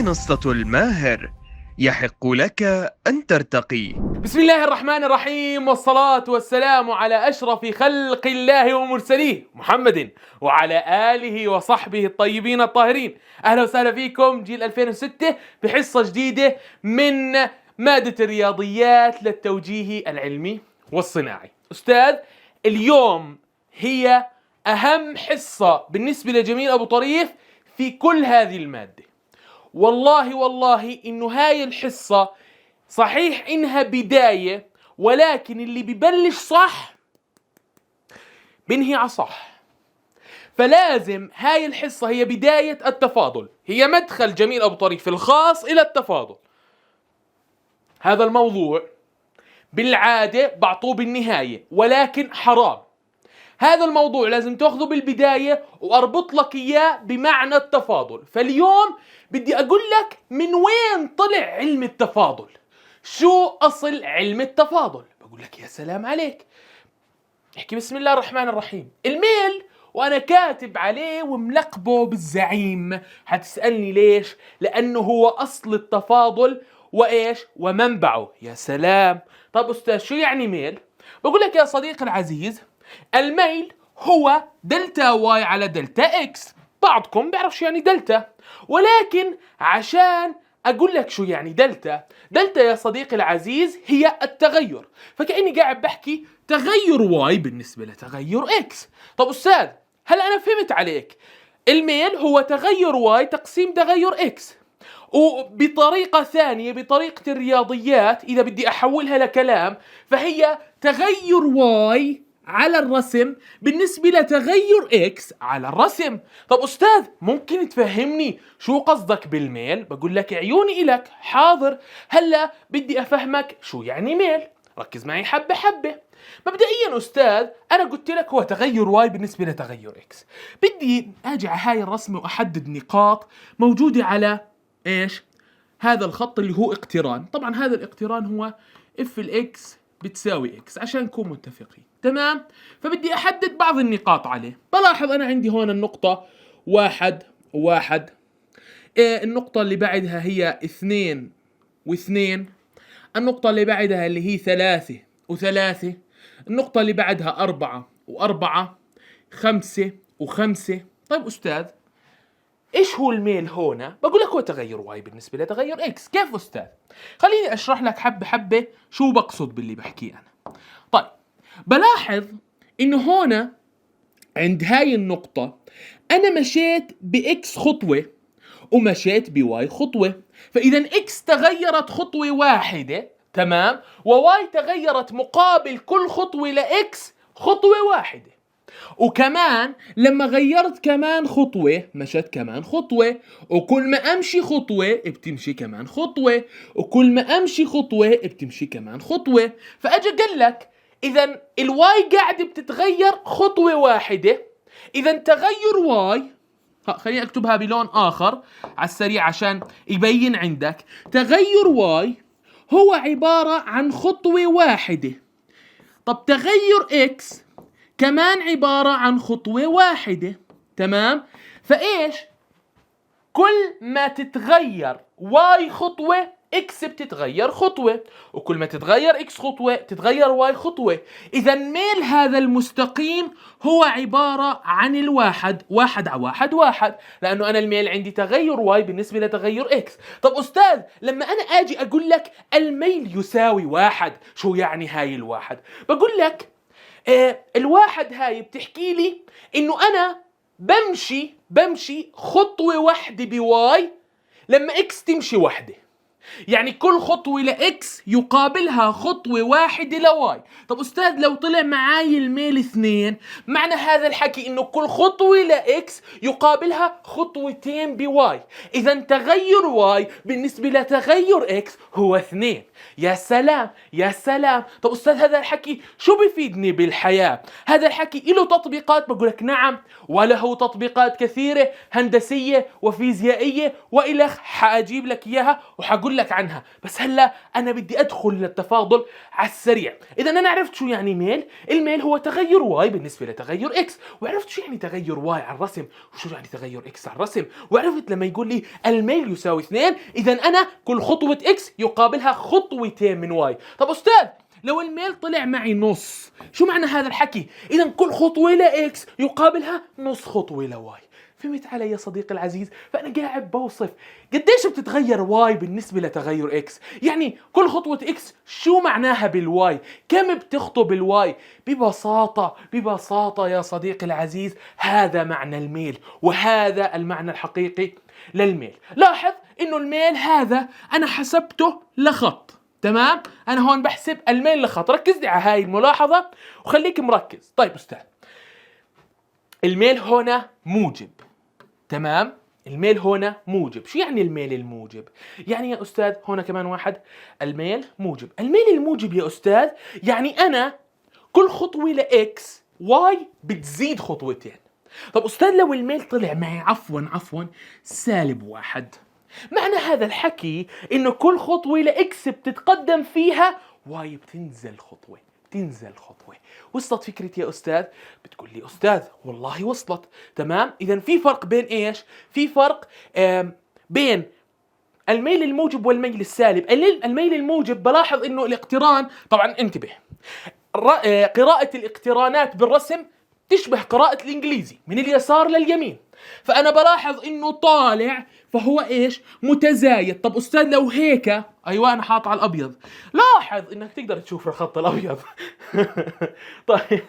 منصة الماهر، يحق لك أن ترتقي. بسم الله الرحمن الرحيم، والصلاة والسلام على أشرف خلق الله ومرسليه محمد وعلى آله وصحبه الطيبين الطاهرين. أهلا وسهلا فيكم جيل 2006 بحصة جديدة من مادة الرياضيات للتوجيه العلمي والصناعي. أستاذ، اليوم هي أهم حصة بالنسبة لجميل أبو طريف في كل هذه المادة. والله إنه هاي الحصة صحيح إنها بداية، ولكن اللي ببلش صح بنهي على صح. فلازم هاي الحصة هي بداية التفاضل، هي مدخل جميل أبو طريف الخاص إلى التفاضل. هذا الموضوع بالعادة بعطوه بالنهاية، ولكن حرام. هذا الموضوع لازم تأخذه بالبداية وأربط لك إياه بمعنى التفاضل. فاليوم بدي أقول لك من وين طلع علم التفاضل، شو أصل علم التفاضل. بقول لك يا سلام عليك، احكي بسم الله الرحمن الرحيم. الميل وأنا كاتب عليه وملقبه بالزعيم. هتسألني ليش؟ لأنه هو أصل التفاضل وإيش ومنبعه. يا سلام. طب أستاذ شو يعني ميل؟ بقول لك يا صديقي العزيز، الميل هو دلتا واي على دلتا اكس. بعضكم بيعرف شو يعني دلتا، ولكن عشان اقول لك شو يعني دلتا يا صديقي العزيز هي التغير. فكأني قاعد بحكي تغير واي بالنسبة لتغير اكس. طب أستاذ، هل أنا فهمت عليك؟ الميل هو تغير واي تقسيم تغير اكس. وبطريقة ثانية، بطريقة الرياضيات، إذا بدي أحولها لكلام، فهي تغير واي على الرسم بالنسبة لتغير اكس على الرسم. طب أستاذ، ممكن تفهمني شو قصدك بالميل؟ بقول لك عيوني إلك، حاضر. هلا بدي أفهمك شو يعني ميل. ركز معي حبة حبة. مبدئيا أستاذ، أنا قلت لك هو تغير واي بالنسبة لتغير اكس. بدي أجي على هاي الرسمة وأحدد نقاط موجودة على إيش؟ هذا الخط اللي هو اقتران. طبعا هذا الاقتران هو اف الاكس بتساوي اكس عشان نكون متفقين، تمام؟ فبدي احدد بعض النقاط عليه. بلاحظ انا عندي هون النقطة 1 1، النقطة اللي بعدها هي 2 و2، النقطة اللي بعدها اللي هي 3 و3، النقطة اللي بعدها 4 و4، 5 و5. طيب أستاذ، ايش هو الميل هنا؟ بقول لك هو تغير واي بالنسبة لتغير اكس. كيف أستاذ؟ خليني اشرح لك حبة حبة شو بقصد باللي بحكيه انا. طيب، بلاحظ انه هنا عند هاي النقطة انا مشيت باكس خطوة ومشيت بواي خطوة، فاذا اكس تغيرت خطوة واحدة، تمام، وواي تغيرت مقابل كل خطوة لاكس خطوة واحدة. وكمان لما غيرت كمان خطوة مشت كمان خطوة، وكل ما امشي خطوة بتمشي كمان خطوة، وكل ما امشي خطوة بتمشي كمان خطوة. فاجي قال لك اذا الواي قاعدة بتتغير خطوة واحدة، اذا تغير واي، خليني اكتبها بلون اخر على السريع عشان يبين عندك. تغير واي هو عبارة عن خطوة واحدة. طب تغير اكس كمان عبارة عن خطوة واحدة، تمام؟ فإيش؟ كل ما تتغير واي خطوة اكس بتتغير خطوة، وكل ما تتغير اكس خطوة تتغير واي خطوة. إذا ميل هذا المستقيم هو عبارة عن الواحد، 1 على 1 1، لأنه أنا الميل عندي تغير واي بالنسبة لتغير اكس. طب أستاذ، لما أنا أجي أقول لك الميل يساوي 1، شو يعني هاي الواحد؟ بقول لك الواحد هاي بتحكي لي انه انا بمشي خطوة واحدة بواي لما اكس تمشي واحدة. يعني كل خطوة لإكس يقابلها خطوة واحدة لواي. طب أستاذ، لو طلع معاي الميل 2، معنى هذا الحكي إنه كل خطوة لإكس يقابلها خطوتين بواي. إذا تغير واي بالنسبة لتغير إكس هو 2. يا سلام يا سلام. طب أستاذ، هذا الحكي شو بيفيدني بالحياة؟ هذا الحكي له تطبيقات؟ بقولك نعم، وله تطبيقات كثيرة هندسية وفيزيائية وإلخ. حأجيب لك إياها وحقول اقول لك عنها، بس هلا انا بدي ادخل للتفاضل على السريع. اذا انا عرفت شو يعني ميل. الميل هو تغير واي بالنسبه لتغير اكس، وعرفت شو يعني تغير واي على الرسم وشو يعني تغير اكس على الرسم، وعرفت لما يقول لي الميل يساوي 2 اذا انا كل خطوه اكس يقابلها خطوتين من واي. طب استاذ لو الميل طلع معي نص، شو معنى هذا الحكي؟ اذا كل خطوه لاكس يقابلها نص خطوه لواي. فهمت علي يا صديقي العزيز؟ فأنا قاعد بوصف قديش بتتغير واي بالنسبة لتغير اكس. يعني كل خطوة اكس شو معناها بالواي؟ كم بتخطو بالواي؟ ببساطة يا صديقي العزيز هذا معنى الميل، وهذا المعنى الحقيقي للميل. لاحظ انه الميل هذا انا حسبته لخط، تمام؟ انا هون بحسب الميل لخط. ركز لي على هاي الملاحظة وخليك مركز. طيب استاذ الميل هنا موجب، تمام؟ الميل هنا موجب. شو يعني الميل الموجب؟ يعني يا أستاذ هنا كمان واحد، الميل موجب. الميل الموجب يا أستاذ يعني أنا كل خطوة لإكس واي بتزيد خطوتين. طب أستاذ لو الميل طلع معي عفوا -1، معنى هذا الحكي إنه كل خطوة لإكس بتتقدم فيها واي بتنزل خطوة. وصلت فكرتي يا أستاذ؟ بتقول لي أستاذ والله وصلت، تمام؟ إذا في فرق بين إيش؟ في فرق بين الميل الموجب والميل السالب. الميل الموجب بلاحظ إنه الاقتران، طبعا انتبه، قراءة الاقترانات بالرسم تشبه قراءة الإنجليزي من اليسار لليمين. فأنا بلاحظ إنه طالع فهو إيش؟ متزايد. طب أستاذ لو هيك، أيوة أنا حاط على الأبيض، لاحظ إنك تقدر تشوف الخط الأبيض. طيب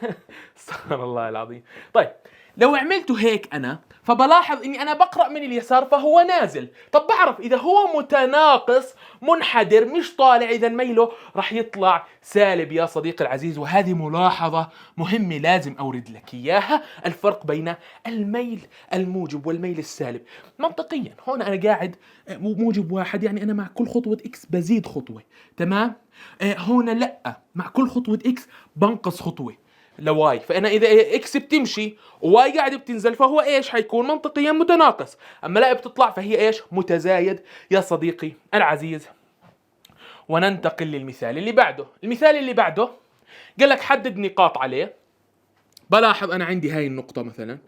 استغفر الله العظيم. طيب لو عملته هيك أنا فبلاحظ إني أنا بقرأ من اليسار فهو نازل. طب بعرف إذا هو متناقص منحدر مش طالع إذا ميله رح يطلع سالب يا صديقي العزيز. وهذه ملاحظة مهمة لازم أورد لك إياها، الفرق بين الميل الموجب والميل السالب. منطقيا هون أنا قاعد موجب 1 يعني أنا مع كل خطوة إكس بزيد خطوة، تمام؟ هون لأ، مع كل خطوة إكس بنقص خطوة لواي. فأنا إذا إكس بتمشي وواي قاعد بتنزل فهو إيش حيكون؟ منطقيا متناقص. أما لا بتطلع فهي إيش؟ متزايد يا صديقي العزيز. وننتقل للمثال اللي بعده. المثال اللي بعده قال لك حدد نقاط عليه. بلاحظ أنا عندي هاي النقطة مثلا،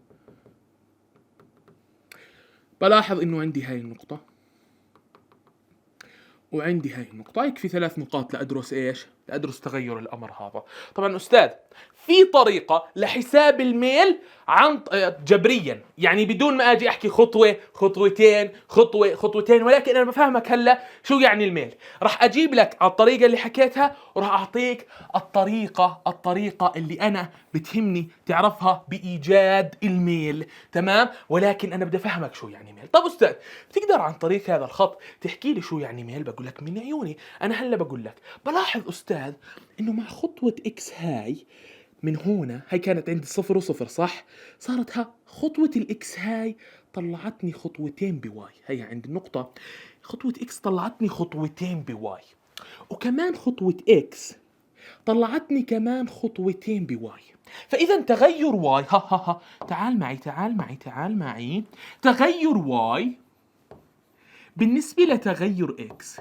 بلاحظ إنه عندي هاي النقطة وعندي هاي النقطة. يكفي 3 نقاط لأدرس إيش؟ لأدرس تغير الأمر هذا. طبعا أستاذ في طريقة لحساب الميل عن جبريا، يعني بدون ما أجي أحكي خطوة خطوتين خطوة خطوتين، ولكن أنا بفهمك هلا شو يعني الميل. راح أجيب لك على الطريقة اللي حكيتها وراح أعطيك الطريقة اللي أنا بتهمني تعرفها بإيجاد الميل، تمام؟ ولكن أنا بدي أفهمك شو يعني ميل. طب أستاذ بتقدر عن طريق هذا الخط تحكي لي شو يعني ميل؟ بقول لك من عيوني. أنا هلا بقول لك بلاحظ أستاذ إنه مع خطوة إكس هاي من هنا، هاي كانت عندي 0 و0 صح؟ صارت خطوة الإكس هاي طلعتني خطوتين بواي. هي عند النقطة خطوة إكس طلعتني خطوتين بواي، وكمان خطوة إكس طلعتني كمان خطوتين بواي. فإذا تغير واي تعال معي تغير واي بالنسبة لتغير إكس،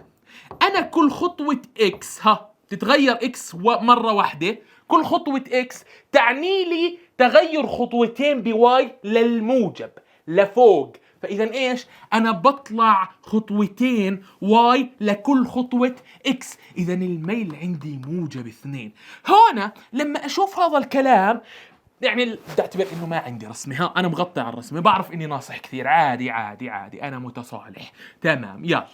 أنا كل خطوة إكس تتغير إكس مرة واحدة، كل خطوة إكس تعني لي تغير خطوتين بواي للموجب لفوق. فإذا إيش؟ أنا بطلع خطوتين واي لكل خطوة إكس. إذا الميل عندي موجب 2. هنا لما أشوف هذا الكلام يعني بدي اعتبر انه ما عندي رسمه، انا مغطي على الرسمه، بعرف اني ناصح كثير، عادي انا متصالح، تمام يلا.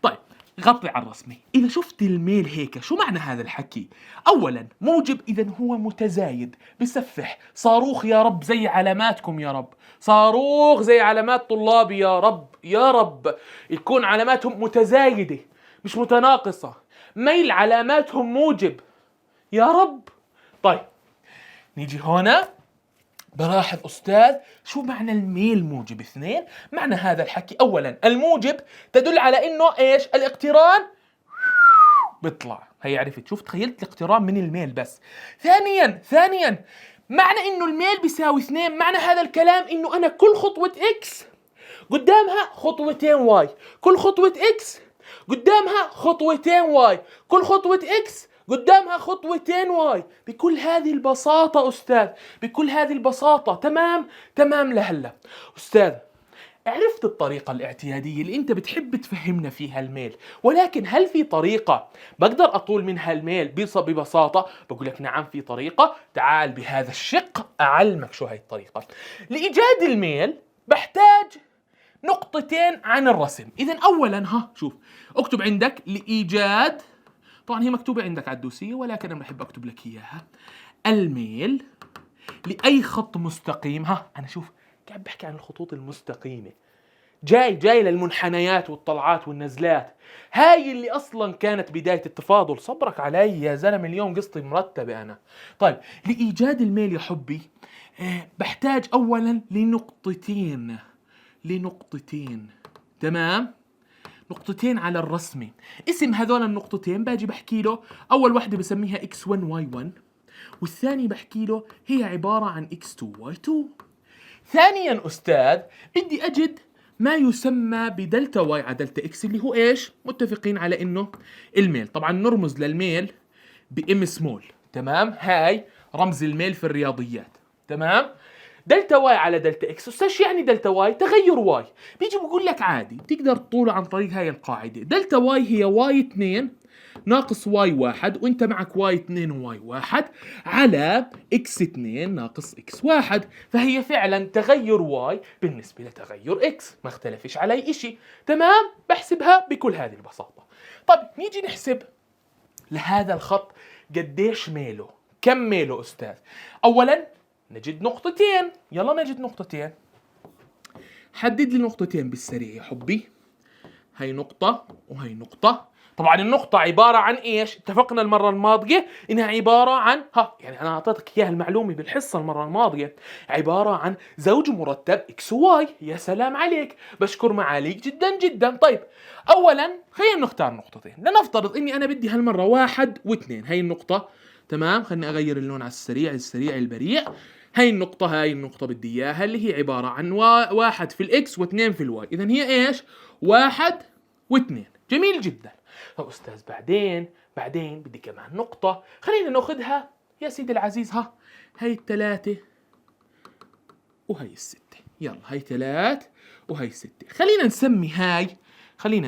طيب غطي على الرسمه. اذا شفت الميل هيك شو معنى هذا الحكي؟ اولا موجب اذا هو متزايد، بسفح صاروخ يا رب زي علاماتكم يا رب، صاروخ زي علامات طلابي يا رب يكون علاماتهم متزايده مش متناقصه، ميل علاماتهم موجب يا رب. طيب نيجي هنا بلاحظ أستاذ شو معنى الميل موجب 2؟ معنى هذا الحكي أولا الموجب تدل على إنه إيش؟ الاقتران بيطلع. هي عرفت، شوف تخيلت الاقتران من الميل بس. ثانيا معنى إنه الميل بيساوي 2، معنى هذا الكلام إنه أنا كل خطوة إكس قدامها خطوتين واي، كل خطوة إكس قدامها خطوتين واي، كل خطوة اكس قدامها خطوتين واي. بكل هذه البساطة أستاذ، بكل هذه البساطة. تمام لهلا أستاذ، عرفت الطريقة الاعتيادية اللي انت بتحب تفهمنا فيها الميل، ولكن هل في طريقة بقدر اطول منها الميل ببساطة؟ بقول لك نعم في طريقة، تعال بهذا الشق اعلمك شو هاي الطريقة. لإيجاد الميل بحتاج نقطتين عن الرسم. اذا اولا شوف، اكتب عندك لإيجاد، طبعا هي مكتوبة عندك على الدوسية ولكن انا بحب اكتب لك اياها، الميل لأي خط مستقيم. انا شوف قاعد بحكي عن الخطوط المستقيمة، جاي للمنحنيات والطلعات والنزلات، هاي اللي اصلا كانت بداية التفاضل. صبرك علي يا زلمة، اليوم قصتي مرتبة انا. طيب لإيجاد الميل يا حبي بحتاج اولا لنقطتين، تمام؟ نقطتين على الرسمة. اسم هذول النقطتين باجي بحكي له اول وحدة بسميها x1 y1، والثاني بحكي له هي عبارة عن x2 y2. ثانيا أستاذ بدي أجد ما يسمى بدلتا واي على دلتا اكس، اللي هو ايش؟ متفقين على انه الميل. طبعا نرمز للميل بام سمول، تمام؟ هاي رمز الميل في الرياضيات، تمام؟ دلتا واي على دلتا اكس، أستاذ شو يعني دلتا واي؟ تغير واي. بيجي بقول لك عادي تقدر تطوله عن طريق هاي القاعدة، دلتا واي هي واي 2 ناقص واي 1 وانت معك واي 2 وواي 1 على اكس 2 ناقص اكس 1، فهي فعلا تغير واي بالنسبة لتغير اكس، ما اختلفش علي اشي، تمام؟ بحسبها بكل هذه البساطة. طب نيجي نحسب لهذا الخط قديش ميله، كم ميله أستاذ؟ أولا نجد نقطتين، يلا نجد نقطتين. حدد لي نقطتين بالسريع يا حبي، هاي نقطة وهي نقطة. طبعا النقطة عبارة عن ايش؟ اتفقنا المرة الماضية انها عبارة عن يعني انا اعطيتك اياها المعلومة بالحصة المرة الماضية، عبارة عن زوج مرتب اكس وواي. يا سلام عليك، بشكر معاليك جدا جدا. طيب اولا خلينا نختار نقطتين، لنفترض اني انا بدي هالمرة 1 و2، هاي النقطة، تمام؟ خليني اغير اللون على السريع البريء. هاي النقطة بدي اياها اللي هي عبارة عن 1 في الاكس و2 في الواي، اذا هي ايش؟ 1 و2. جميل جدا. طب أستاذ بعدين بدي كمان نقطة، خلينا ناخذها يا سيدي العزيز. هاي 3 وهي 6، يلا هاي 3 وهي 6. خلينا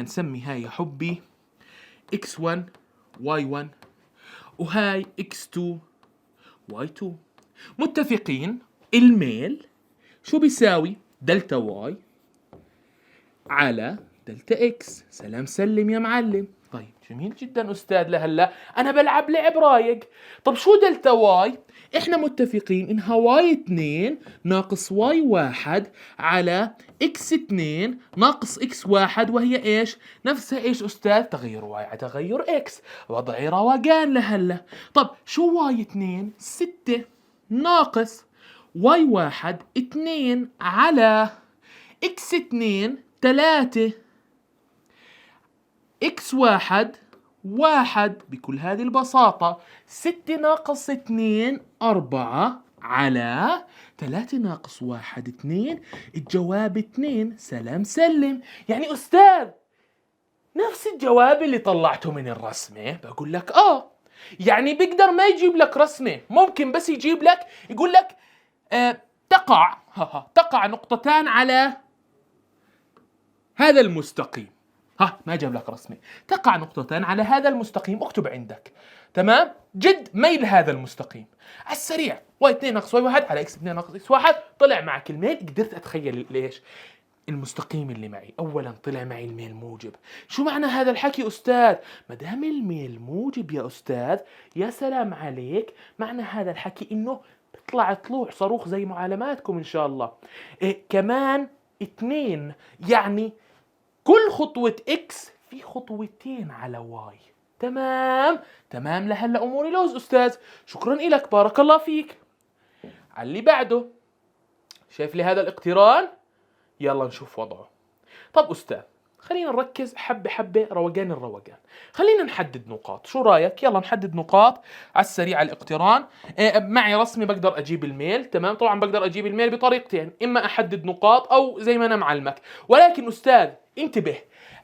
نسمي هاي يا حبي x1 y1 وهاي x2 y2. متفقين الميل شو بيساوي؟ دلتا واي على دلتا اكس. سلام سلم يا معلم. طيب جميل جدا أستاذ، لهلا أنا بلعب لعب رايق. طب شو دلتا واي؟ إحنا متفقين إنها واي 2 ناقص واي 1 على إكس 2 ناقص إكس 1، وهي إيش؟ نفسها إيش أستاذ؟ تغير واي على تغير إكس. وضعي روقان لهلا. طب شو واي 2؟ 6 ناقص واي 1 2 على إكس 2 3 إكس 1 بكل هذه البساطة. 6 ناقص 2 4 على 3 ناقص 1 2، الجواب 2. سلام سلم. يعني أستاذ نفس الجواب اللي طلعته من الرسمة. بقول لك يعني بيقدر ما يجيب لك رسمة، ممكن بس يجيب لك يقول لك تقع نقطتان على هذا المستقيم. ما جاب لك رسمي. تقع نقطتان على هذا المستقيم، اكتب عندك، تمام؟ جد ميل هذا المستقيم على السريع واي 2 ناقص واي 1 على اكس 2 ناقص اكس 1. طلع معك الميل. قدرت اتخيل ليش المستقيم اللي معي. اولا طلع معي الميل موجب. شو معنى هذا الحكي أستاذ؟ ما دام الميل موجب يا أستاذ، يا سلام عليك، معنى هذا الحكي انه بيطلع طلوع صاروخ زي معلماتكم ان شاء الله. كمان 2، يعني كل خطوة اكس في خطوتين على واي. تمام لهلا اموري لوز أستاذ. شكرا إلك، بارك الله فيك. على اللي بعده. شايف لي هذا الاقتران؟ يلا نشوف وضعه. طب أستاذ خلينا نركز حبة الروقان. خلينا نحدد نقاط، شو رايك؟ يلا نحدد نقاط على السريع. الاقتران معي رسمي بقدر اجيب الميل، تمام؟ طبعا بقدر اجيب الميل بطريقتين، اما احدد نقاط او زي ما انا معلمك. ولكن أستاذ انتبه،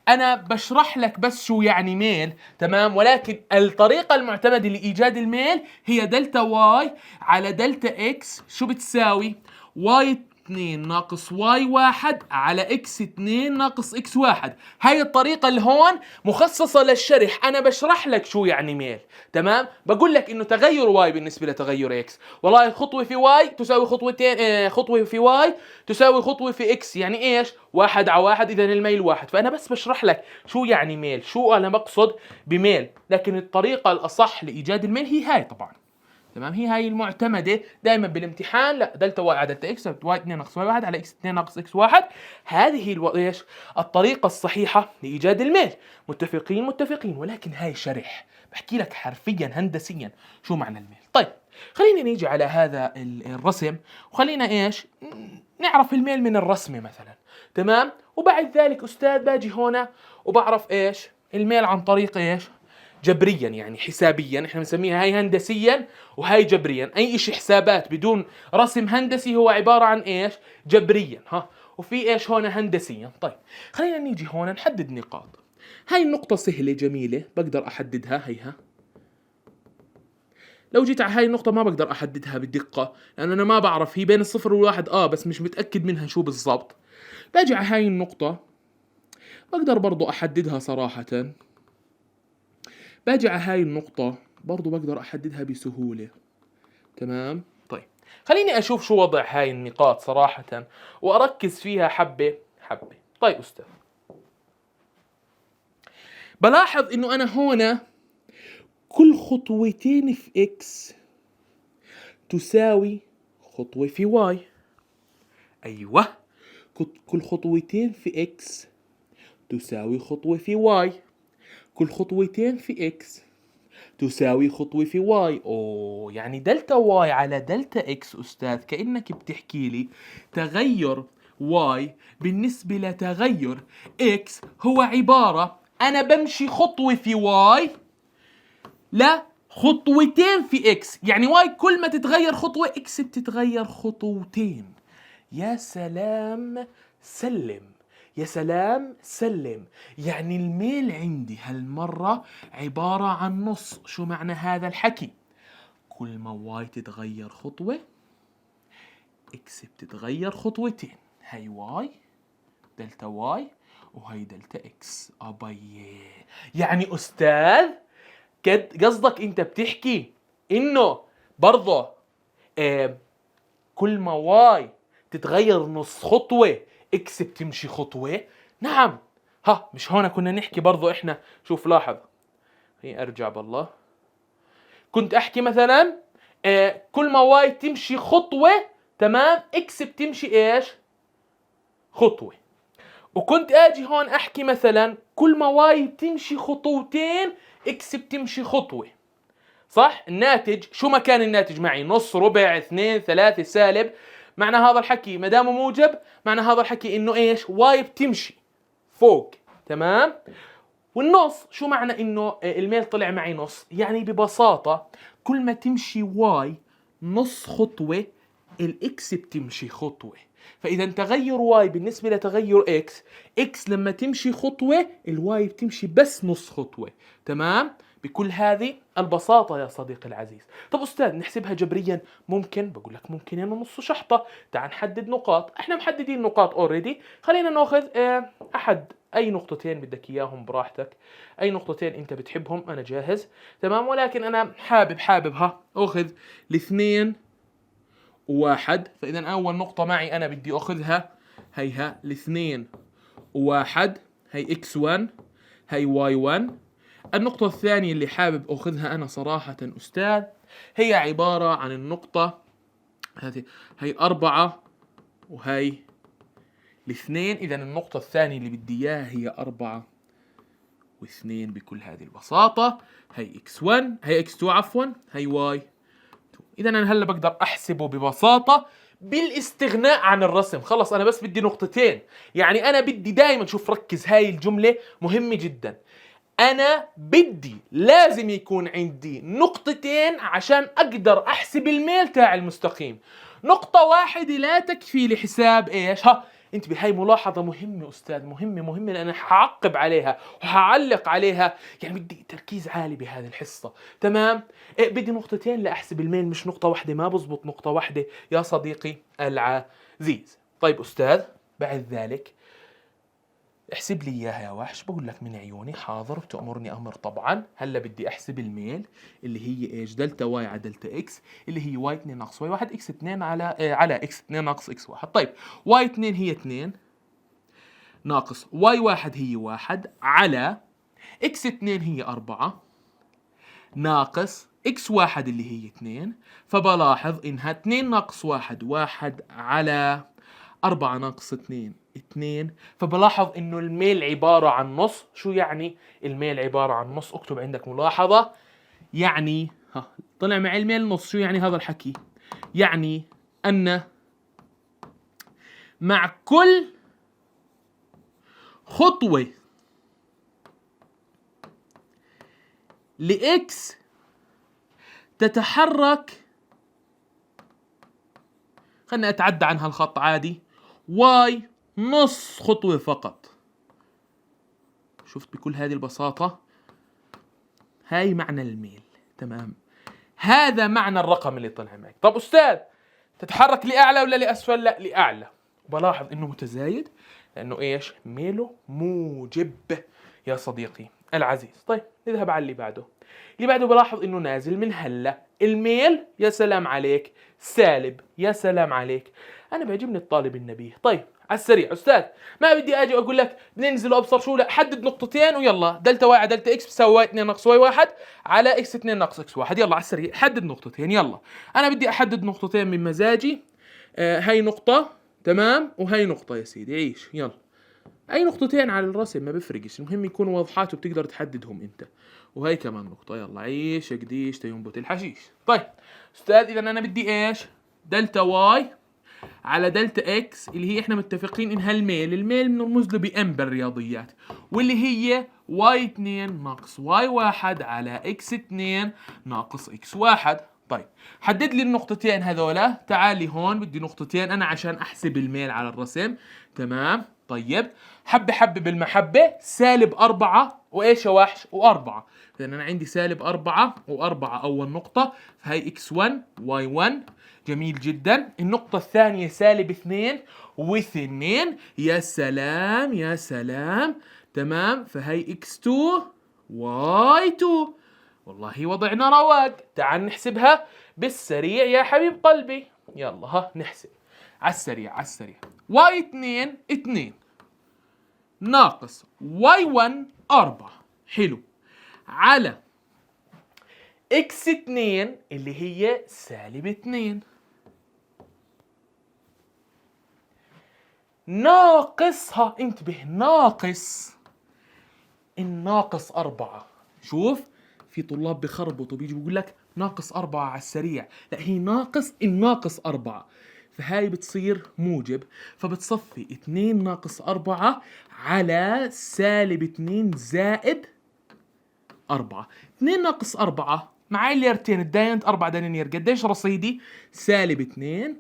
انا بشرح لك بس شو يعني ميل، تمام؟ ولكن الطريقة المعتمدة لإيجاد الميل هي دلتا واي على دلتا اكس. شو بتساوي؟ واي 2 ناقص واي 1 على اكس 2 ناقص اكس 1. هاي الطريقة اللي هون مخصصة للشرح. انا بشرح لك شو يعني ميل، تمام؟ بقول لك انه تغير واي بالنسبة لتغير اكس، والله خطوة في واي تساوي خطوتين، خطوة في واي تساوي خطوة في اكس، يعني ايش؟ 1 على 1، اذا الميل 1. فانا بس بشرح لك شو يعني ميل، شو انا بقصد بميل. لكن الطريقة الاصح لايجاد الميل هي هاي طبعا، تمام؟ هي هاي المعتمده دائما بالامتحان. لا، دلتا واي على دلتا اكس، واي 2 ناقص واي 1 على اكس 2 ناقص اكس 1. هذه ايش الطريقه الصحيحه لايجاد الميل. متفقين؟ متفقين. ولكن هاي شرح، بحكي لك حرفيا هندسيا شو معنى الميل. طيب خلينا نيجي على هذا الرسم، وخلينا ايش نعرف الميل من الرسمه مثلا، تمام؟ وبعد ذلك استاذ باجي هنا وبعرف ايش الميل عن طريق ايش؟ جبريا، يعني حسابيا. احنا بنسميها هاي هندسيا وهاي جبريا. اي شيء حسابات بدون رسم هندسي هو عبارة عن ايش؟ جبريا. وفي ايش هون؟ هندسيا. طيب خلينا نيجي هون نحدد نقاط. هاي النقطة سهلة جميلة، بقدر احددها. هيها لو جيت على هاي النقطة ما بقدر احددها بدقة، لانه انا ما بعرف هي بين الصفر والواحد، بس مش متأكد منها شو بالضبط. باجي على هاي النقطة بقدر برضو احددها صراحة. باجي على هاي النقطة برضو بقدر أحددها بسهولة، تمام؟ طيب خليني أشوف شو وضع هاي النقاط صراحة وأركز فيها حبة حبة. طيب أستاذ، بلاحظ إنه أنا هنا كل خطوتين في إكس تساوي خطوة في واي. أيوة، كل خطوتين في إكس تساوي خطوة في واي. كل خطوتين في إكس تساوي خطوة في واي. يعني دلتا واي على دلتا اكس أستاذ كأنك بتحكي لي تغير واي بالنسبة لتغير اكس هو عبارة أنا بمشي خطوة في واي لا خطوتين في اكس. يعني واي كل ما تتغير خطوة اكس بتتغير خطوتين. يا سلام سلم، يا سلام سلم. يعني الميل عندي هالمرة عبارة عن نص. شو معنى هذا الحكي؟ كل ما واي تتغير خطوة اكس بتتغير خطوتين. هاي واي دلتا واي وهي دلتا اكس. يعني أستاذ قصدك انت بتحكي انه برضه كل ما واي تتغير نص خطوة اكس بتمشي خطوة؟ نعم. مش هون كنا نحكي برضو احنا؟ شوف لاحظ، هي ارجع بالله. كنت احكي مثلا كل ما واي تمشي خطوة، تمام، اكس بتمشي ايش؟ خطوة. وكنت اجي هون احكي مثلا كل ما واي تمشي خطوتين اكس بتمشي خطوة. صح؟ الناتج شو ما كان الناتج معي، نص، ربع، 2، 3، سالب، معنى هذا الحكي ما دامه موجب معنى هذا الحكي انه ايش؟ واي بتمشي فوق، تمام؟ والنص شو معنى انه الميل طلع معي نص؟ يعني ببساطة كل ما تمشي واي نص خطوة الاكس بتمشي خطوة. فاذا تغير واي بالنسبة لتغير اكس لما تمشي خطوة الواي بتمشي بس نص خطوة، تمام؟ بكل هذه البساطة يا صديقي العزيز. طب أستاذ نحسبها جبريا؟ ممكن. بقول لك ممكن يعني نص شحطة. تعال نحدد نقاط. احنا محددين نقاط اوريدي. خلينا ناخذ أحد أي نقطتين بدك إياهم براحتك. أي نقطتين أنت بتحبهم أنا جاهز، تمام؟ ولكن أنا حابب أخذ 2 و1. فإذا أول نقطة معي أنا بدي أخذها هيها 2 و1. هي x1 هي y1. النقطة الثانية اللي حابب أخذها أنا صراحة أستاذ هي عبارة عن النقطة هذه، هي 4 وهي 2. إذا النقطة الثانية اللي بدي إياها هي 4 و2 بكل هذه البساطة. هي x1 هي x2 عفوا هي y2. إذا أنا هلا بقدر أحسبه ببساطة بالاستغناء عن الرسم. خلص أنا بس بدي نقطتين. يعني أنا بدي دائما، شوف ركز، هاي الجملة مهمة جدا. أنا بدي لازم يكون عندي نقطتين عشان أقدر أحسب الميل تاع المستقيم. نقطة واحدة لا تكفي لحساب إيش؟ انتبه، هاي ملاحظة مهمة أستاذ، مهمة لأن حعقب عليها وحعلق عليها، يعني بدي تركيز عالي بهذه الحصة. تمام؟ بدي نقطتين لأحسب الميل، مش نقطة واحدة، ما بزبط نقطة واحدة يا صديقي العزيز. طيب أستاذ، بعد ذلك احسب لي اياها يا وحش. بقول لك من عيوني، حاضر، بتأمرني امر طبعا. هلا بدي احسب الميل اللي هي ايش؟ دلتا واي على دلتا اكس، اللي هي واي 2 ناقص واي 1 اكس 2 على اكس 2 ناقص اكس 1. طيب واي 2 هي 2 ناقص واي 1 هي 1 على اكس 2 هي 4 ناقص اكس 1 اللي هي 2. فبلاحظ انها 2 ناقص 1 1 على 4 ناقص 2 2. فبلاحظ انه الميل عبارة عن نص. شو يعني الميل عبارة عن نص؟ اكتب عندك ملاحظة. يعني طلع معي الميل نص. شو يعني هذا الحكي؟ يعني ان مع كل خطوة لإكس تتحرك، خلنا اتعدى عن هالخط عادي، واي نص خطوة فقط. شفت بكل هذه البساطة؟ هاي معنى الميل. تمام، هذا معنى الرقم اللي طلع معك. طب أستاذ، تتحرك لأعلى ولا لأسفل؟ لا، لأعلى. بلاحظ إنه متزايد لأنه إيش؟ ميله موجب يا صديقي العزيز. طيب نذهب على اللي بعده. اللي بعده بلاحظ إنه نازل من هلا. الميل يا سلام عليك سالب. يا سلام عليك، أنا بيعجبني الطالب النبيه. طيب على السريع أستاذ، ما بدي أجي أقول لك بننزل وأبصر شو، لا، حدد نقطتين ويلا. دلتا واي على دلتا إكس بتساوي واي 2 ناقص واي 1 على إكس 2 ناقص إكس 1. يلا على السريع حدد نقطتين. يلا أنا بدي أحدد نقطتين من مزاجي. هاي نقطة، تمام، وهي نقطة يا سيدي. عيش يلا. أي نقطتين على الرسم ما بفرقش، المهم يكونوا واضحات وبتقدر تحددهم أنت. وهي كمان نقطة. يلا عيش قديش تينبت الحشيش. طيب أستاذ، إذا أنا بدي إيش؟ دلتا واي على دلتا اكس اللي هي احنا متفقين انها الميل بنرمز له بام بالرياضيات، واللي هي واي 2 ناقص واي 1 على اكس 2 ناقص اكس 1. طيب حدد لي النقطتين هذولا. تعالي هون بدي نقطتين انا عشان احسب الميل على الرسم. تمام. طيب حبة حبة بالمحبة. سالب 4 وايش يا وحش؟ و4. لان انا عندي سالب 4 و4 اول نقطة، فهي اكس 1 واي 1. جميل جدا. النقطة الثانية سالب 2 و2. يا سلام يا سلام. تمام، فهي x2 y2. والله وضعنا رواق. تعال نحسبها بالسريع يا حبيب قلبي. يلا نحسب على السريع على السريع. y2 2 ناقص y1 4. حلو. على x2 اللي هي سالب 2 ناقصها. انتبه، ناقص الناقص 4. شوف في طلاب بخربطوا بيجي بيقول لك ناقص 4 على السريع، لا، هي ناقص الناقص 4. فهاي بتصير موجب، فبتصفي 2 ناقص 4 على سالب 2 زائد 4. 2 ناقص 4 معي ليرتين، الداينت 4 دنانير. قديش رصيدي؟ سالب 2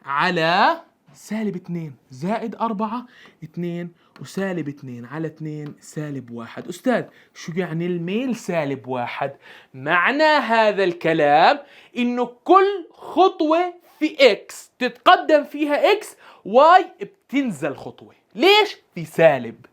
على سالب 2 زائد 4 2، وسالب 2 على 2 سالب 1. أستاذ شو يعني الميل سالب 1؟ معنى هذا الكلام إنه كل خطوة في إكس تتقدم فيها إكس، واي بتنزل خطوة. ليش؟ في سالب.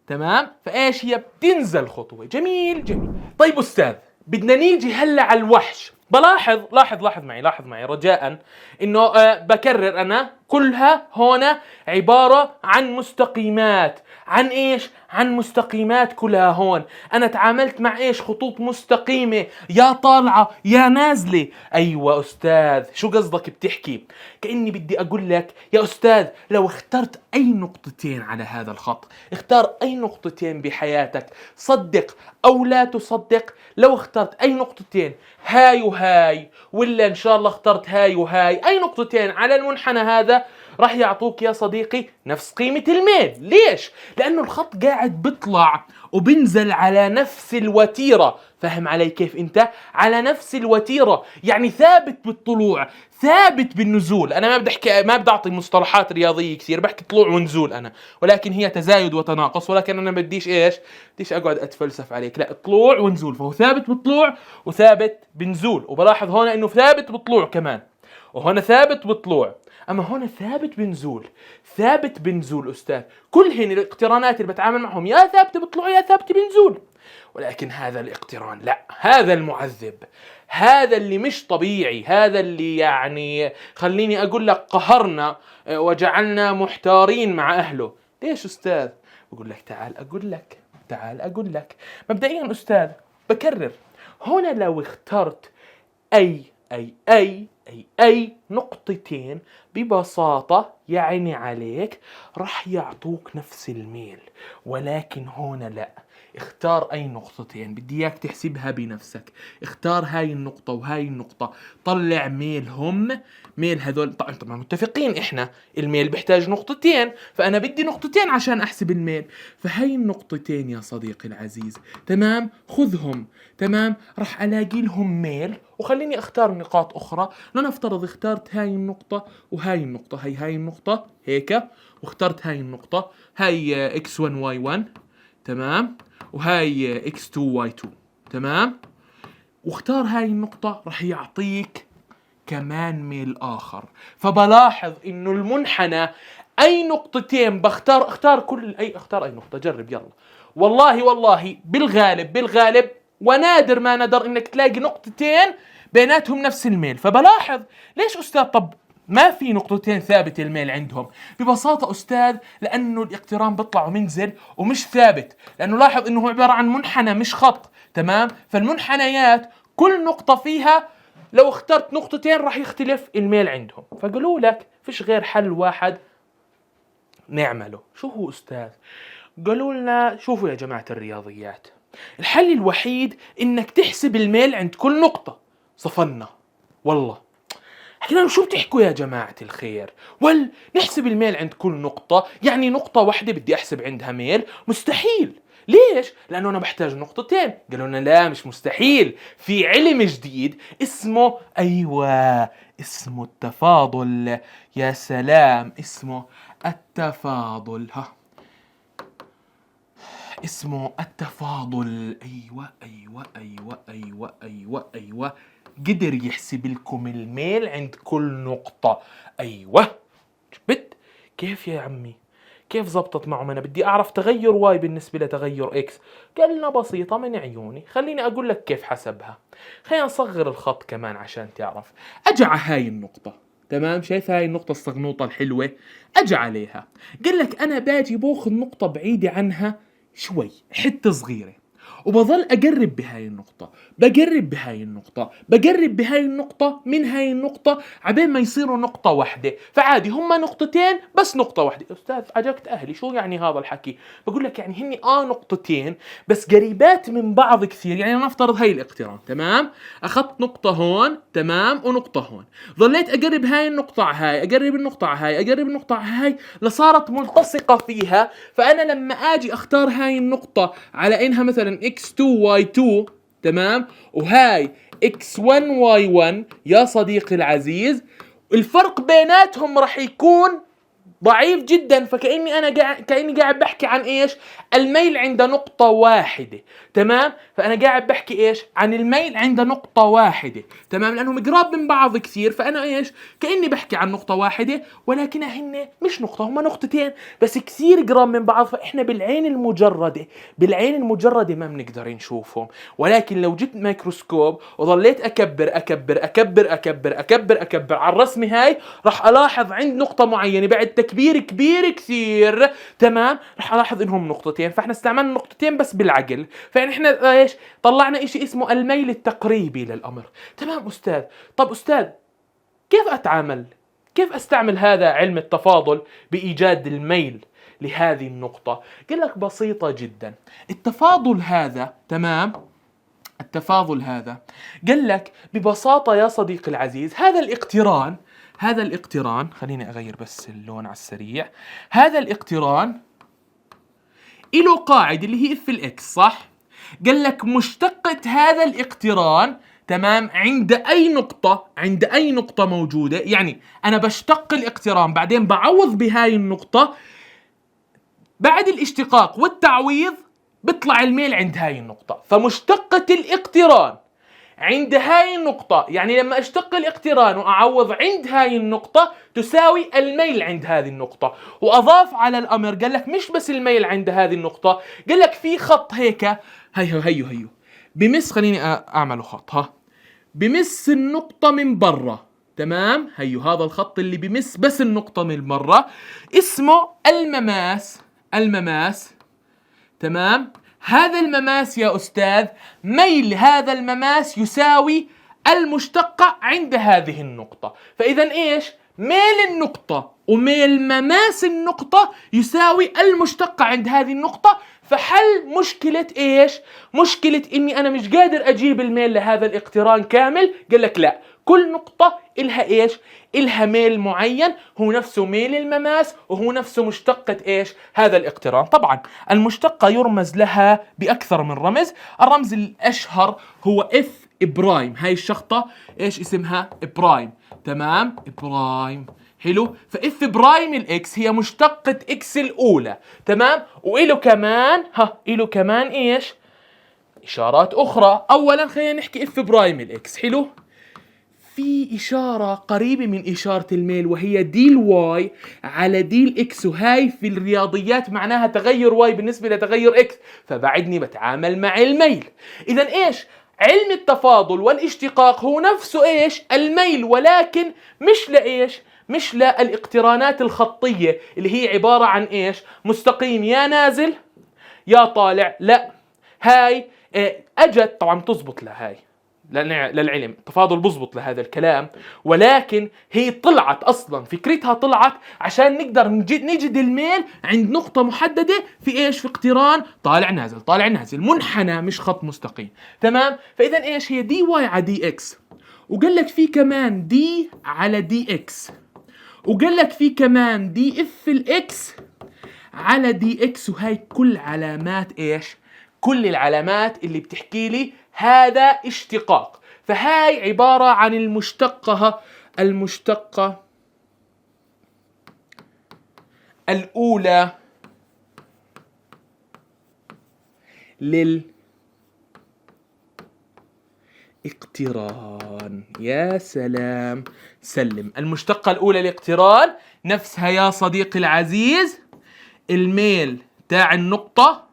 تمام، فإيش هي؟ بتنزل خطوة. جميل جميل. طيب أستاذ، بدنا نيجي هلا على الوحش. بلاحظ لاحظ معي رجاء انه بكرر انا كلها هنا عبارة عن مستقيمات. عن ايش؟ عن مستقيمات كلها هون. انا تعاملت مع ايش؟ خطوط مستقيمة، يا طالعة يا نازلة. ايوه استاذ، شو قصدك بتحكي؟ كأني بدي اقول لك يا استاذ، لو اخترت اي نقطتين على هذا الخط، اختار اي نقطتين بحياتك، صدق او لا تصدق، لو اخترت اي نقطتين، هاي وهاي، ولا ان شاء الله اخترت هاي وهاي، اي نقطتين على المنحنى هذا، راح يعطوك يا صديقي نفس قيمة الميل. ليش؟ لأنه الخط قاعد بيطلع وبنزل على نفس الوتيرة. فهم علي كيف أنت؟ على نفس الوتيرة، يعني ثابت بالطلوع ثابت بالنزول. أنا ما بدي أعطي مصطلحات رياضية كثير، بحكي طلوع ونزول أنا، ولكن هي تزايد وتناقص، ولكن أنا بديش أقعد أتفلسف عليك. لا، طلوع ونزول، فهو ثابت بالطلوع وثابت بنزول. وبلاحظ هون إنه ثابت بالطلوع كمان، وهنا ثابت بالطلوع، اما هنا ثابت بنزول. ثابت بنزول استاذ، كلهن الاقترانات اللي بتعامل معهم يا ثابت بطلوع يا ثابت بنزول. ولكن هذا الاقتران لا، هذا المعذب، هذا اللي مش طبيعي، هذا اللي يعني خليني اقول لك قهرنا وجعلنا محتارين مع اهله. ليش استاذ؟ بقول لك تعال اقول لك. مبدئيا استاذ بكرر، هنا لو اخترت أي نقطتين ببساطة يعني عليك راح يعطوك نفس الميل، ولكن هنا لا. اختار أي نقطتين، بدي إياك تحسبها بنفسك. اختار هاي النقطة وهاي النقطة، طلع ميلهم، ميل هذول. طبعا متفقين إحنا الميل بيحتاج نقطتين، فأنا بدي نقطتين عشان أحسب الميل. فهاي النقطتين يا صديقي العزيز تمام، خذهم تمام، راح ألاقي لهم ميل. وخليني أختار نقاط أخرى. لنفترض اخترت هاي النقطة وهاي النقطة، هاي النقطة هيك، واخترت هاي النقطة، هاي x1 y1 تمام، وهاي x2 y2 تمام، واختار هاي النقطة، راح يعطيك كمان ميل آخر. فبلاحظ إنه المنحنى أي نقطتين بختار، اختار أي نقطة، جرب يلا. والله بالغالب ونادر ما ندر إنك تلاقي نقطتين بيناتهم نفس الميل. فبلاحظ ليش أستاذ طب ما في نقطتين ثابت الميل عندهم؟ ببساطة أستاذ لأنه الاقتران بيطلع ومنزل ومش ثابت، لأنه لاحظ إنه هو عبارة عن منحنى مش خط تمام. فالمنحنيات كل نقطة فيها لو اخترت نقطتين راح يختلف الميل عندهم. فقالوا لك فيش غير حل واحد نعمله. شو هو أستاذ؟ قالوا لنا شوفوا يا جماعة الرياضيات، الحل الوحيد إنك تحسب الميل عند كل نقطة. صفنا والله، حكينا لهم شو بتحكوا يا جماعة الخير؟ نحسب الميل عند كل نقطة، يعني نقطة واحدة بدي أحسب عندها ميل؟ مستحيل. ليش؟ لأنه أنا بحتاج نقطتين. قالوا لنا لا مش مستحيل، في علم جديد اسمه اسمه التفاضل. يا سلام، اسمه التفاضل. اسمه التفاضل. أيوة. قدر يحسب لكم الميل عند كل نقطة. أيوة، شفت كيف يا عمي؟ كيف زبطت معهم؟ أنا بدي أعرف تغير واي بالنسبة لتغير إكس. قالنا بسيطة من عيوني، خليني أقول لك كيف حسبها. خلينا نصغر الخط كمان عشان تعرف. أجع هاي النقطة تمام، شايف هاي النقطة الصغنوطة الحلوة؟ أجع عليها. قال لك أنا باجي باخذ نقطة بعيدة عنها شوي، حتة صغيرة، وبظل أقرب بهاي النقطة، بقرب بهاي النقطة من هاي النقطة عبين ما يصيروا نقطة واحدة. فعادي هما نقطتين بس نقطة واحدة. أستاذ عجقت أهلي، شو يعني هذا الحكي؟ بقول لك يعني هني نقطتين بس قريبات من بعض كثير. يعني نفترض هاي الاقتران تمام، أخذت نقطة هون تمام ونقطة هون، ظليت أقرب هاي النقطة على هاي، أقرب النقطة على هاي، أقرب النقطة على هاي، لصارت ملتصقة فيها. فأنا لما أجي أختار هاي النقطة على إنها مثلا x2 y2 تمام، وهاي x1 y1 يا صديقي العزيز، الفرق بيناتهم راح يكون ضعيف جدا. فكأني أنا كأني قاعد بحكي عن إيش؟ الميل عند نقطة واحدة تمام. فأنا قاعد بحكي إيش؟ عن الميل عند نقطة واحدة تمام، لأنهم قراب من بعض كثير. فأنا إيش؟ كأني بحكي عن نقطة واحدة، ولكن هن مش نقطة، هما نقطتين بس كثير قراب من بعض. فإحنا بالعين المجردة ما بنقدر نشوفهم. ولكن لو جبت ميكروسكوب وظليت أكبر على الرسمة هاي، راح ألاحظ عند نقطة معينة بعد تكبير كبير كثير تمام، راح ألاحظ إنهم نقطتين. فإحنا استعملنا نقطتين بس بالعقل. فإحنا إيش؟ طلعنا إشي اسمه الميل التقريبي للأمر. تمام أستاذ. طب أستاذ كيف أستعمل هذا علم التفاضل بإيجاد الميل لهذه النقطة؟ قل لك بسيطة جدا. التفاضل هذا قال لك ببساطة يا صديقي العزيز، هذا هذا الاقتران، خليني أغير بس اللون على السريع. هذا الاقتران له قاعدة اللي هي اف الاكس، صح؟ قال لك مشتقة هذا الاقتران تمام عند أي نقطة موجودة، يعني أنا بشتق الاقتران بعدين بعوض بهاي النقطة، بعد الاشتقاق والتعويض بيطلع الميل عند هاي النقطة. فمشتقة الاقتران عند هاي النقطة، يعني لما اشتق الاقتران وأعوض عند هاي النقطة تساوي الميل عند هذه النقطة. وأضاف على الأمر قال لك مش بس الميل عند هذه النقطة، قال لك في خط هيك هيو بمس، خليني أعمله خط، بمس النقطة من برا، تمام؟ هيو هذا الخط اللي بمس بس النقطة من برا اسمه المماس، تمام؟ هذا المماس يا أستاذ، ميل هذا المماس يساوي المشتقة عند هذه النقطة. فإذا إيش؟ ميل النقطة وميل مماس النقطة يساوي المشتقة عند هذه النقطة. فحل مشكلة إيش؟ مشكلة إني أنا مش قادر أجيب الميل لهذا الاقتران كامل. قال لك لا، كل نقطة إلها إيش؟ إلها ميل معين هو نفسه ميل المماس وهو نفسه مشتقة إيش؟ هذا الاقتران. طبعا المشتقة يرمز لها بأكثر من رمز. الرمز الأشهر هو اف برايم. هاي الشخطة إيش اسمها؟ برايم، تمام؟ برايم، حلو. فاف برايم الاكس هي مشتقة اكس الأولى، تمام؟ وإله كمان إيش؟ إشارات أخرى. أولا خلينا نحكي اف برايم الاكس، حلو. في إشارة قريبة من إشارة الميل وهي دي الواي على دي الإكس، وهاي في الرياضيات معناها تغير واي بالنسبة لتغير إكس، فبعدني بتعامل مع الميل. إذا إيش؟ علم التفاضل والاشتقاق هو نفسه إيش؟ الميل، ولكن مش لإيش؟ مش للاقترانات الخطية اللي هي عبارة عن إيش؟ مستقيم يا نازل يا طالع، لا. هاي أجت طبعا تزبط لهاي للعلم، التفاضل بزبط لهذا الكلام، ولكن هي طلعت أصلا، فكرتها طلعت عشان نقدر نجد الميل عند نقطة محددة في إيش؟ في اقتران طالع نازل، منحنى مش خط مستقيم، تمام؟ فإذا إيش هي؟ دي واي على دي إكس، وقال لك في كمان دي على دي إكس، وقال لك في كمان دي اف الإكس على دي إكس. وهي كل علامات إيش؟ كل العلامات اللي بتحكي لي هذا اشتقاق. فهاي عبارة عن المشتقة الأولى للاقتران. يا سلام، سلم. المشتقة الأولى للاقتران نفسها يا صديقي العزيز الميل تاع النقطة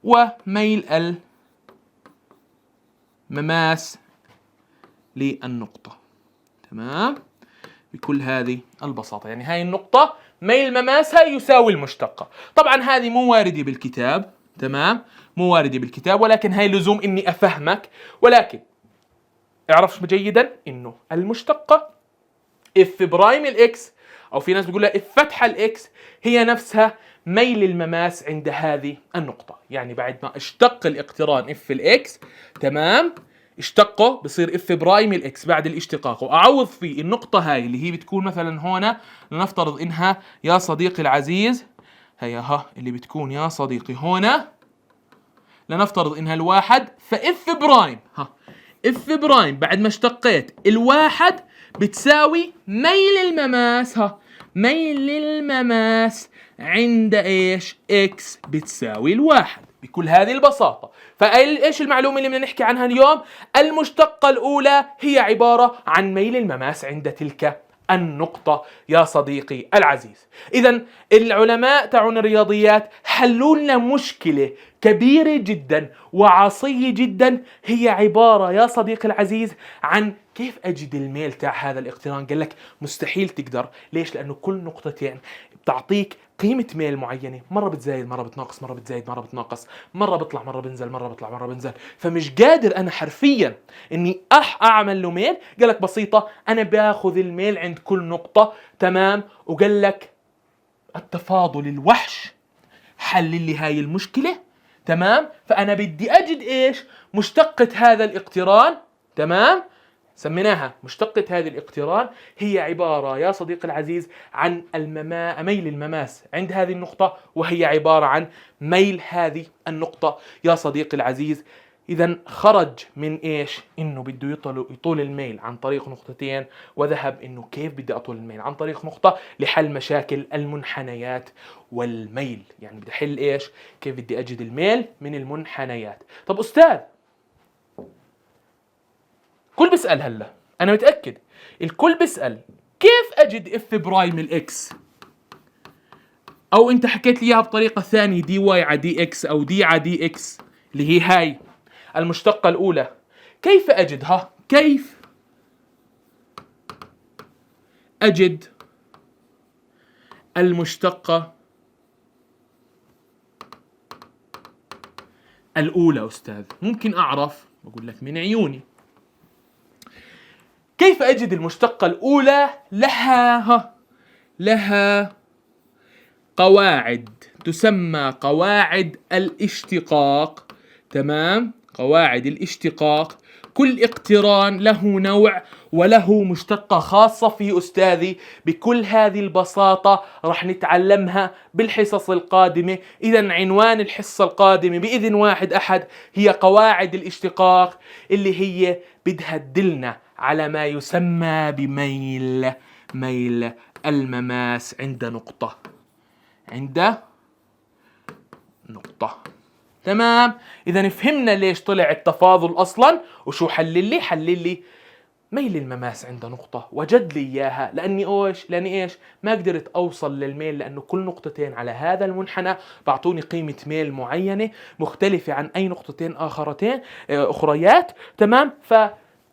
وميل المماس للنقطة، تمام؟ بكل هذه البساطة. يعني هاي النقطة ميل مماسها يساوي المشتقة. طبعا هذه مو واردة بالكتاب، تمام؟ مو واردة بالكتاب، ولكن هاي لزوم إني أفهمك. ولكن اعرف جيدا إنه المشتقة اف برايم الاكس، أو في ناس بيقولها اف فتحة الاكس، هي نفسها ميل المماس عند هذه النقطة. يعني بعد ما اشتق الاقتران اف الاكس، تمام؟ اشتقه بصير اف برايم الاكس بعد الاشتقاق، واعوض في النقطة هاي اللي هي بتكون مثلا هنا، لنفترض انها يا صديقي العزيز هي اللي بتكون يا صديقي هنا، لنفترض انها الواحد. فاف برايم اف برايم بعد ما اشتقيت الواحد بتساوي ميل المماس ميل المماس عند ايش؟ اكس بتساوي الواحد، بكل هذه البساطة. فايش المعلومة اللي بدنا نحكي عنها اليوم؟ المشتقة الأولى هي عبارة عن ميل المماس عند تلك النقطة يا صديقي العزيز. إذا العلماء تاعون الرياضيات حلوا لنا مشكلة كبيرة جدا وعصية جدا، هي عبارة يا صديقي العزيز عن كيف أجد الميل تاع هذا الاقتران. قال لك مستحيل تقدر. ليش؟ لأنه كل نقطتين بتعطيك قيمة ميل معينة، مرة بتزايد مرة بتناقص، مرة بتزايد مرة بتناقص، مرة بطلع مرة بنزل، مرة بطلع مرة بنزل. فمش قادر أنا حرفيا إني أعمل له ميل. قال لك بسيطة، أنا باخذ الميل عند كل نقطة، تمام؟ وقال لك التفاضل الوحش حل لي هاي المشكلة، تمام؟ فأنا بدي أجد إيش؟ مشتقة هذا الاقتران، تمام؟ سميناها مشتقة هذه الاقتران. هي عبارة يا صديقي العزيز عن ميل المماس عند هذه النقطة، وهي عبارة عن ميل هذه النقطة يا صديقي العزيز. إذا خرج من إيش؟ إنه بده يطول الميل عن طريق نقطتين، وذهب إنه كيف بدي أطول الميل عن طريق نقطة لحل مشاكل المنحنيات والميل. يعني بدي أحل إيش؟ كيف بدي أجد الميل من المنحنيات. طب أستاذ، كل بيسأل هلا، أنا متأكد الكل بيسأل كيف أجد اف برايم الإكس؟ أو أنت حكيت لي إياها بطريقة ثانية، دي واي على دي إكس أو دي على دي إكس، اللي هي هاي المشتقة الأولى. كيف أجدها؟ كيف أجد المشتقة الأولى أستاذ؟ ممكن أعرف، بقول لك من عيوني. كيف أجد المشتقة الأولى؟ لها قواعد تسمى قواعد الاشتقاق. تمام؟ قواعد الاشتقاق. كل اقتران له نوع وله مشتقة خاصة فيه أستاذي. بكل هذه البساطة رح نتعلمها بالحصص القادمة. إذن عنوان الحصة القادمة بإذن واحد أحد هي قواعد الاشتقاق، اللي هي بدها تدلنا على ما يسمى بميل المماس عند نقطة. تمام؟ إذا فهمنا ليش طلع التفاضل أصلا، وشو حلل لي ميل المماس عند نقطة، وجد لي إياها. لأني إيش؟ ما قدرت أوصل للميل، لأنه كل نقطتين على هذا المنحنى بعطوني قيمة ميل معينة مختلفة عن أي نقطتين أخريات. تمام؟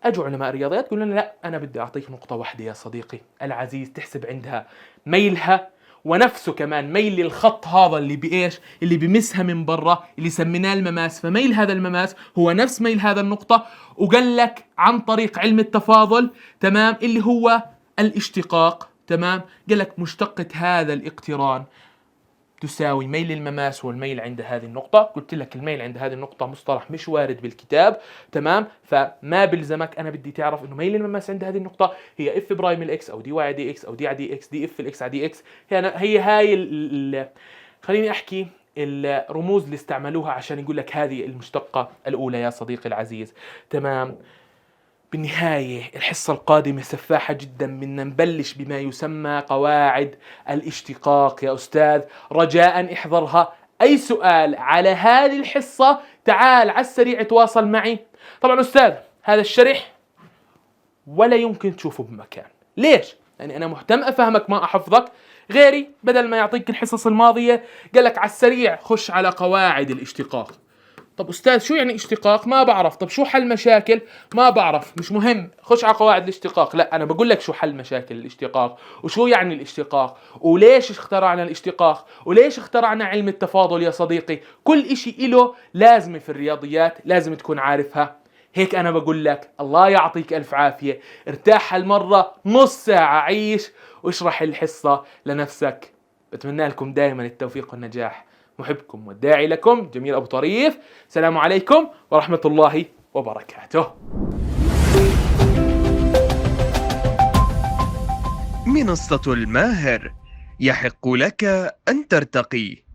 أجوا علماء الرياضيات قلنا لا، أنا بدي أعطيك نقطة واحدة يا صديقي العزيز تحسب عندها ميلها، ونفسه كمان ميل الخط هذا اللي بإيش؟ اللي بمسها من برا، اللي سميناه المماس. فميل هذا المماس هو نفس ميل هذا النقطة، وقال لك عن طريق علم التفاضل، تمام، اللي هو الاشتقاق. تمام؟ قال لك مشتقة هذا الاقتران تساوي ميل المماس والميل عند هذه النقطة. قلت لك الميل عند هذه النقطة مصطلح مش وارد بالكتاب. تمام؟ فما بلزمك، أنا بدي تعرف إنه ميل المماس عند هذه النقطة هي اف برايم الإكس أو دي واي على دي إكس أو دي على دي إكس، دي اف الإكس على دي إكس. هي هاي خليني أحكي الرموز اللي استعملوها عشان يقول لك هذه المشتقة الأولى يا صديقي العزيز. تمام؟ بالنهاية الحصة القادمة سفاحة جدا، بدنا نبلش بما يسمى قواعد الاشتقاق يا أستاذ. رجاء احذرها. أي سؤال على هذه الحصة تعال على السريع تواصل معي. طبعا أستاذ هذا الشرح ولا يمكن تشوفه بمكان. ليش؟ يعني أنا مهتم أفهمك ما أحفظك. غيري بدل ما يعطيك الحصص الماضية قالك على السريع خش على قواعد الاشتقاق. طب أستاذ شو يعني اشتقاق؟ ما بعرف. طب شو حل مشاكل؟ ما بعرف. مش مهم، خش على قواعد الاشتقاق. لا، أنا بقول لك شو حل مشاكل الاشتقاق، وشو يعني الاشتقاق، وليش اخترعنا الاشتقاق، وليش اخترعنا علم التفاضل يا صديقي. كل إشي إله لازمة في الرياضيات لازم تكون عارفها. هيك أنا بقول لك الله يعطيك ألف عافية. ارتاح هالمرة نص ساعة، عيش واشرح الحصة لنفسك. بتمنى لكم دائما التوفيق والنجاح. محبكم والداعي لكم جميل أبو طريف. السلام عليكم ورحمة الله وبركاته. منصة الماهر، يحق لك أن ترتقي.